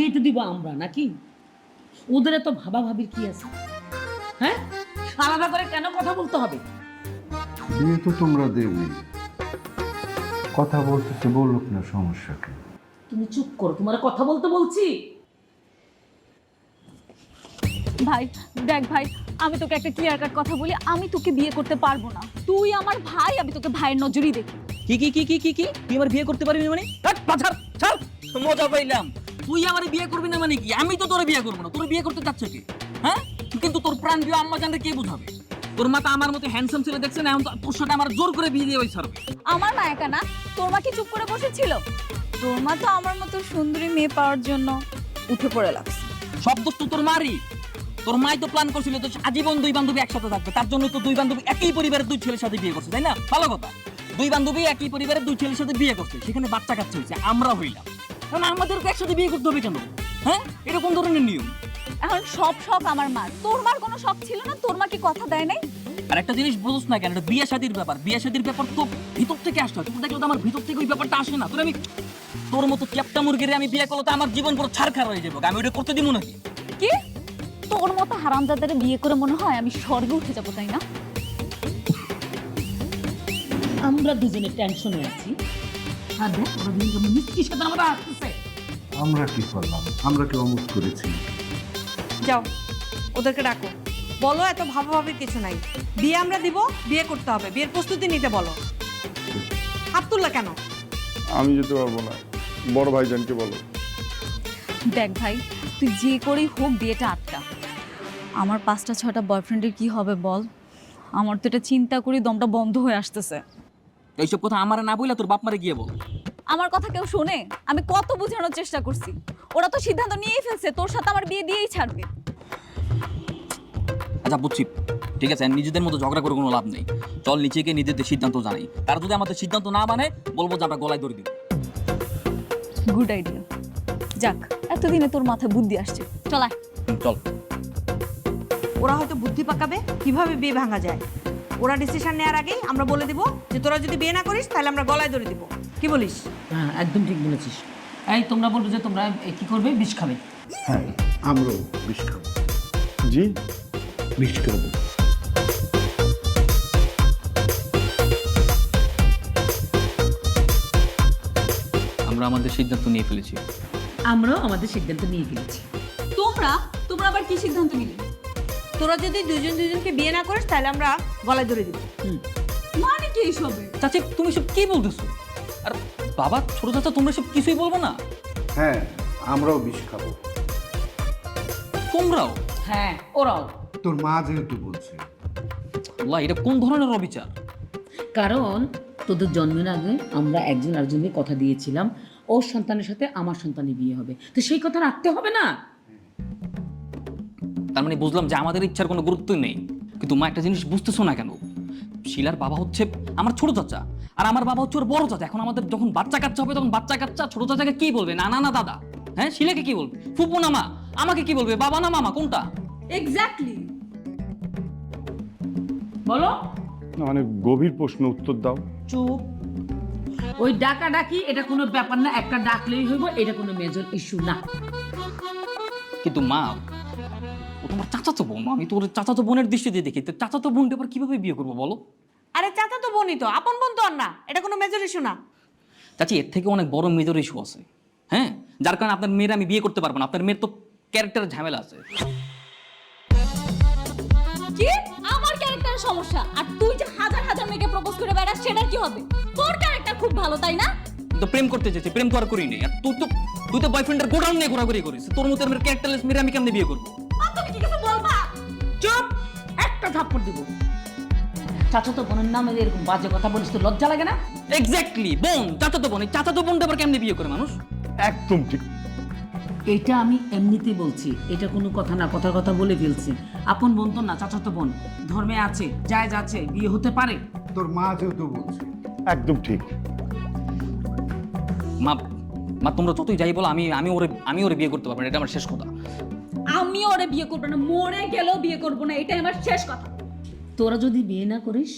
বিয়েটা দিব আমরা নাকি? ওদের এত ভাবাভাবির কি আছে? হ্যাঁ, আলাদা করে কেন কথা বলতে হবে? বিয়ে তো তোমরা দেবে, কথা বলতেছে বলুক না, সমস্যা কি? তুমি চুপ করো, তোমার কথা বলতে বলছি। ভাই দেখ ভাই, আমি তোকে একটা ক্লিয়ার কাট কথা বলি, আমি তোকে বিয়ে করতে পারবো না। তুই আমার ভাই, আমি তোকে ভাইয়ের নজরই দেখি। কি কি কি কি কি কি তুই আমার বিয়ে করতে পারবি না মানে? পাছার ছাড়, মজা পাইলাম। তুই আমার বিয়ে করবি না মানে কি? আমি তো তোর বিয়ে করবো না। তোর বিয়ে করতে চাচ্ছে কি? হ্যাঁ, কিন্তু তোর প্রাণ প্রিয় আম্মা জানলে কে বুঝাবে? তোর মা তো আমার মতো হ্যান্ডসাম ছেলে দেখছে না, এখন তোর সাথে আমার জোর করে বিয়ে দিয়ে ওই ছাড়বে। আমার মা একা না, তোর মা কি চুপ করে বসেছিল? তোর মা তো আমার মতো সুন্দরী মেয়ে পাওয়ার জন্য উঠে পড়ে লাগছে। সব দোষ তো তোর মারই। তোর মাই তো প্ল্যান করছিল তো আজীবন দুই বান্ধবী একসাথে থাকবে, তার জন্য তো দুই বান্ধবী একই পরিবারের দুই ছেলের সাথে বিয়ে করছে, তাই না? ভালো কথা, দুই বান্ধবী একই পরিবারের দুই ছেলের সাথে বিয়ে করছে, সেখানে বাচ্চা কাচ্চা হয়েছে, আমরা হইলাম। কারণ আমাদেরকে একসাথে বিয়ে করতে হবে কেন? হ্যাঁ, এটা কোন ধরনের নিয়ম? এখন সব শখ আমার মার, তোর মার কোনো শখ ছিল না? তোর মা কি কথা দেয় নাই? আর একটা জিনিস বুঝছ না কেন, এটা বিয়ে শাদীর ব্যাপার। বিয়ে শাদীর ব্যাপার তো ভিতর থেকে আসতে হয়। তুমি দেখলে তো আমার ভিতর থেকে ওই ব্যাপারটা আসে না। আমি তোর মতো চ্যাপটা মুরগিরে আমি বিয়ে করলে তো আমার জীবন পুরো ছাড়খাড় হয়ে যাবে। আমি ওটা করতে দিব নাকি? কি তোর মতো হারামজাদারে বিয়ে করে মনে হয় আমি স্বর্গে উঠে যাবো, তাই না? আমরা দুজনে টেনশনে আছি, আর দেখ ওরা দুজন কেমন মিষ্টির সাথে আমরা আসতেছে। আমরা কি করলাম? আমরা কি অমুক করেছি? যাও ওদেরকে ডাকো, বলো এত ভাবাভাবির কিছু নাই, বিয়ে আমরা দিব, বিয়ে করতে হবে, বিয়ের প্রস্তুতি নিতে বলো। আব্দুল্লাহ কেন? আমি যেতে পারবো না, বড় ভাইজানকে বলো। দেখ ভাই, তুই যে করেই হোক বিয়েটা আটকা। আমার 5টা 6টা বয়ফ্রেন্ডের কি হবে বল? আমার তো এটা চিন্তা করি দমটা বন্ধ হয়ে আসতেছে। এইসব কথা আমার না বইলা তোর বাপ মারে গিয়ে বল। আমার কথা কেউ শোনে? আমি কত বোঝানোর চেষ্টা করছি, ওরা তো সিদ্ধান্ত নিয়েই ফেলছে তোর সাথে আমার বিয়ে দিয়েই ছাড়বে। আচ্ছা বুঝছি, ঠিক আছে, নিজেদের মতো ঝগড়া করে কোনো লাভ নেই। চল নিচে গিয়ে নিজেদের সিদ্ধান্ত জানাই। তারা যদি আমাদের সিদ্ধান্ত না মানে, বলবো যে আমরা গলায় দড়ি দিব। Good idea. যাক, এতদিনে তোর মাথায় বুদ্ধি আসছে, চল আয়। চল। ওরা হয়তো বুদ্ধি পাকাবে কিভাবে বিয়ে ভাঙা যায়। ওরা ডিসিশন নেওয়ার আগেই আমরা বলে দিব যে তোরা যদি বিয়ে না করিস তাহলে আমরা গলায় ধরে দিব। কি বলিস? হ্যাঁ, একদম ঠিক বলেছিস। এই তোমরা বলবে যে তোমরা কি করবে? বিষ খাবে। হ্যাঁ, আমরাও বিষ খাবো। জি, বিষ খাবো। আমরা আমাদের সিদ্ধান্ত নিয়ে ফেলেছি। আমরাও আমাদের সিদ্ধান্ত নিয়ে ফেলেছি। তোমরা তোমরা আবার কি সিদ্ধান্ত নিলে? তোরা যদি দুজন দুজনকে বিয়ে না করিস তাহলে আমরা গলায় ধরে দিব। মানে কি এইসবে? চাচি তুমি সব কি বলতেছো? আর বাবা, ছোট চাচা, তোমরা সব কিছুই বলবো না? হ্যাঁ, আমরাও বিষ খাবো। তোমরাও? হ্যাঁ, ওরাও। তোর মা যেহেতু বলছে। আল্লাহ, এটা কোন ধরনের অবিচার? কারণ তোদের জন্মের আগে আমরা একজন আরেকজনকে কথা দিয়েছিলাম ওর সন্তানের সাথে আমার সন্তানের বিয়ে হবে, তো সেই কথা রাখতে হবে না? তার মানে বুঝলাম যে আমাদের ইচ্ছার কোনো গুরুত্বই নেই। কিন্তু মা, একটা জিনিস বুঝতেছো না কেন? শিলার বাবা হচ্ছে আমার ছোট চাচা, আর আমার বাবা হচ্ছে ওর বড় চাচা। এখন আমাদের যখন বাচ্চা কাচ্চা হবে, তখন বাচ্চা কাচ্চা ছোট চাচাকে কি বলবে? নানা না দাদা? হ্যাঁ, শিলাকে কি বলবে? ফুপু না মা? আমাকে কি বলবে? বাবা না মামা? কোনটা? এক্স্যাক্টলি। বলো। না মানে গভীর প্রশ্ন, উত্তর দাও। চুপ। ওই ডাকা ডাকি এটা কোনো ব্যাপার না, একটা ডাকলেই হইব, এটা কোনো মেজর ইস্যু না। কিন্তু মা, ও তোমার চাচাতো বোন। আমি তোর চাচাতো বোনের দৃষ্টিতে দেখি, তো চাচাতো বোনটা আবার কিভাবে বিয়ে করবো বলো? আরে চাচা তো বোনই তো, আপন বোন তো আর না, এটা কোনো মেজর ইস্যু না। চাচি, এর থেকে অনেক বড় মেজর ইস্যু আছে। হ্যাঁ, যার কারণে আপনার মেয়ের আমি বিয়ে করতে পারবো না। আপনার মেয়ের তো ক্যারেক্টারের ঝামেলা আছে। কি আমার ক্যারেক্টারের সমস্যা? আর তুই যে হাজার হাজার মেয়েকে প্রপোজ করে বেড়াস, সেটা কি হবে? তোর ক্যারেক্টার খুব ভালো, তাই না? তো প্রেম করতে চেয়েছি, প্রেম তো আর করি নাই। আর তুই তো বয়ফ্রেন্ডের গোডাউন নিয়ে ঘোরাঘুরি করিস। তোর মতো আমার ক্যারেক্টারলেস মেয়ে আমি কেমনে বিয়ে করবো? তুমি কি কিছু বলবা? চুপ। একটা থাপ্পড় দিব। চাচাতো বোনের নামে এরকম বাজে কথা বলিস, তো লজ্জা লাগে না? এক্স্যাক্টলি, বোন, চাচাতো বোন। এই চাচাতো বোনটা আবার কেমনে বিয়ে করে মানুষ? একদম ঠিক। এটা আমি এমনিতেই বলছি, এটা কোনো কথা না, কথার কথা বলে ফেলছি। আপন বোন তো না, চাচাতো বোন। ধর্মে আছে, জায়েজ আছে, বিয়ে হতে পারে। তোর মা যেহেতু বলছে। একদম ঠিক। মা, তোমরা যতই যাই বলো, আমি ওরে বিয়ে করতে পারবো না, এটা আমার শেষ কথা। আমি ওরে বিয়ে করবো না, মরে গেলেও বিয়ে করবো না, এটাই আমার শেষ কথা। তোরা যদি বিয়ে না করিস,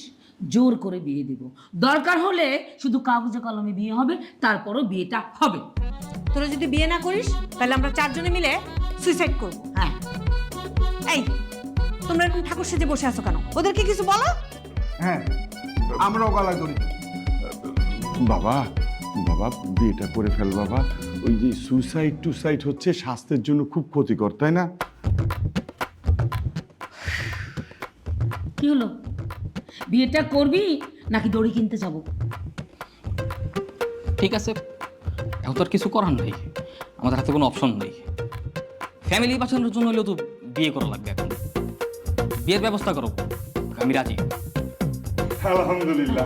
জোর করে বিয়ে দিব। দরকার হলে শুধু কাগজে কলমে বিয়ে হবে, তারপরও বিয়েটা হবে। তোরা যদি বিয়ে না করিস তাহলে আমরা চারজনে মিলে সুইসাইড করব। হ্যাঁ, এই তোমরা এরকম ঠাকুর সেজে বসে আছো কেন? ওদেরকে কিছু বলো। হ্যাঁ, আমরাও গালা করি। বাবা বাবা বিয়েটা করে ফেল বাবা। ওই যে সুইসাইড টুসাইড হচ্ছে স্বাস্থ্যের জন্য খুব ক্ষতিকর, তাই না? কি হলো? বিয়েটা করবি নাকি দড়ি কিনতে যাব? ঠিক আছে, এখন তো আর কিছু করার নেই, আমাদের হাতে কোনো অপশন নেই। ফ্যামিলি বাঁচানোর জন্য হলেও তো বিয়ে করা লাগবে। এখন বিয়ের ব্যবস্থা করো, আমি রাজি। আলহামদুলিল্লাহ।